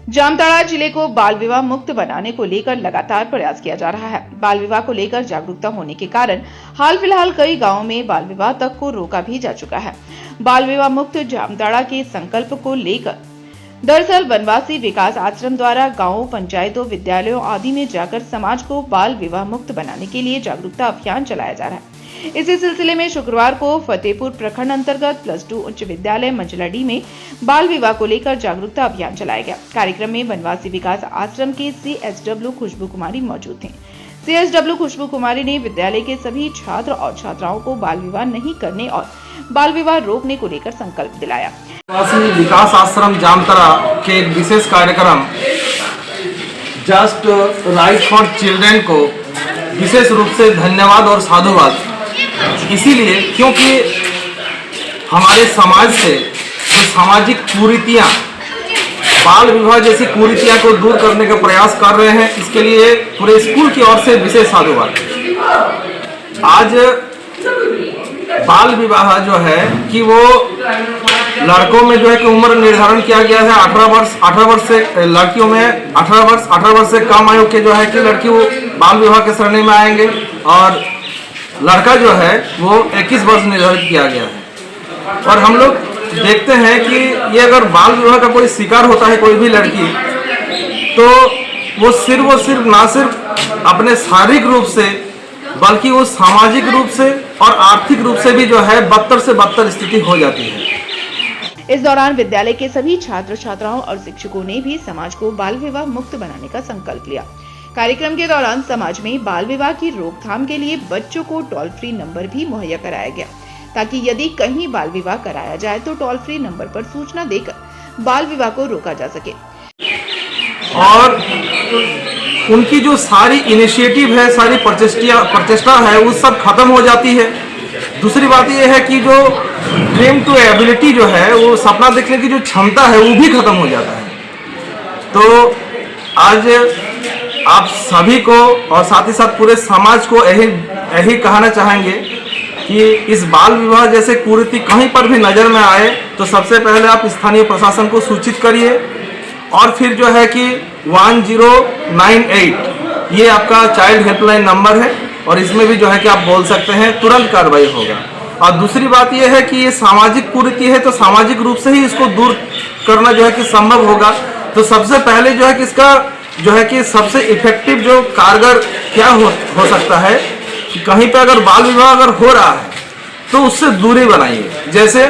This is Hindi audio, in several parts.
जामताड़ा जिले को बाल विवाह मुक्त बनाने को लेकर लगातार प्रयास किया जा रहा है। बाल विवाह को लेकर जागरूकता होने के कारण हाल फिलहाल कई गांवों में बाल विवाह तक को रोका भी जा चुका है। बाल विवाह मुक्त जामताड़ा के संकल्प को लेकर दरअसल वनवासी विकास आश्रम द्वारा गांवों, पंचायतों, विद्यालयों आदि में जाकर समाज को बाल विवाह मुक्त बनाने के लिए जागरूकता अभियान चलाया जा रहा है। इसी सिलसिले में शुक्रवार को फतेहपुर प्रखंड अंतर्गत +2 उच्च विद्यालय मंचलाडी में बाल विवाह को लेकर जागरूकता अभियान चलाया गया। कार्यक्रम में वनवासी विकास आश्रम के CSW खुशबू कुमारी मौजूद थे। CSW खुशबू कुमारी ने विद्यालय के सभी छात्र और छात्राओं को बाल विवाह नहीं करने और बाल विवाह रोकने को लेकर संकल्प दिलाया। वनवासी विकास आश्रम जामताड़ा के एक विशेष कार्यक्रम जस्ट राइट फॉर चिल्ड्रेन को विशेष रूप से धन्यवाद और साधुवाद, इसीलिए क्योंकि हमारे समाज से जो सामाजिक कुरीतियां, बाल विवाह जैसी कुरीतियां को दूर करने का प्रयास कर रहे हैं, इसके लिए पूरे स्कूल की ओर से विशेष साधुवाद। आज बाल विवाह जो है कि वो लड़कों में जो है कि उम्र निर्धारण किया गया है 18 वर्ष से, लड़कियों में 18 वर्ष से कम आयु के जो है कि लड़की वो बाल विवाह के श्रेणी में आएंगे और लड़का जो है वो 21 वर्ष निर्धारित किया गया है। और हम लोग देखते हैं कि ये अगर बाल विवाह का कोई शिकार होता है कोई भी लड़की, तो वो सिर्फ ना सिर्फ अपने शारीरिक रूप से बल्कि वो सामाजिक रूप से और आर्थिक रूप से भी जो है बदतर से बदतर स्थिति हो जाती है। इस दौरान विद्यालय के सभी छात्र छात्राओं और शिक्षकों ने भी समाज को बाल विवाह मुक्त बनाने का संकल्प लिया। कार्यक्रम के दौरान समाज में बाल विवाह की रोकथाम के लिए बच्चों को टोल फ्री नंबर भी मुहैया कराया गया, ताकि यदि कहीं बाल विवाह कराया जाए तो टोल फ्री नंबर पर सूचना देकर बाल विवाह को रोका जा सके। और उनकी जो सारी इनिशिएटिव है, सारी प्रचेष्टा है, वो सब खत्म हो जाती है। दूसरी बात यह है कि जो ड्रीम टू एबिलिटी जो है, वो सपना देखने की जो क्षमता है वो भी खत्म हो जाता है। तो आज आप सभी को और साथ ही साथ पूरे समाज को यही कहना चाहेंगे कि इस बाल विवाह जैसे कुरीति कहीं पर भी नजर में आए तो सबसे पहले आप स्थानीय प्रशासन को सूचित करिए और फिर जो है कि 1098 ये आपका चाइल्ड हेल्पलाइन नंबर है और इसमें भी जो है कि आप बोल सकते हैं, तुरंत कार्रवाई होगा। और दूसरी बात यह है कि ये सामाजिक कुरीति है तो सामाजिक रूप से ही इसको दूर करना जो है कि संभव होगा। तो सबसे पहले जो है कि इसका जो है कि सबसे इफेक्टिव जो कारगर क्या हो सकता है कि कहीं पे अगर बाल विवाह अगर हो रहा है तो उससे दूरी बनाइए। जैसे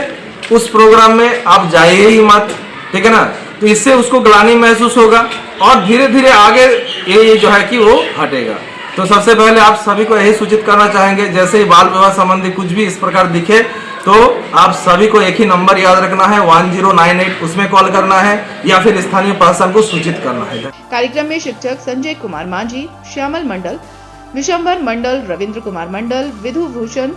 उस प्रोग्राम में आप जाइए ही मत, ठीक है ना, तो इससे उसको ग्लानि महसूस होगा और धीरे धीरे आगे ये जो है कि वो हटेगा। तो सबसे पहले आप सभी को यही सूचित करना चाहेंगे, जैसे ही बाल विवाह संबंधी कुछ भी इस प्रकार दिखे तो आप सभी को एक ही नंबर याद रखना है, 1098, उसमें कॉल करना है या फिर स्थानीय प्रशासन को सूचित करना है। कार्यक्रम में शिक्षक संजय कुमार मांझी, श्यामल मंडल, विशंबर मंडल, रविंद्र कुमार मंडल, विधु भूषण,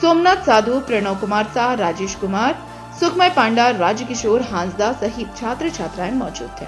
सोमनाथ साधु, प्रणव कुमार शाह, राजेश कुमार, सुखमय पांडा, राजकिशोर हांसदा सहित छात्र छात्राएं मौजूद थे।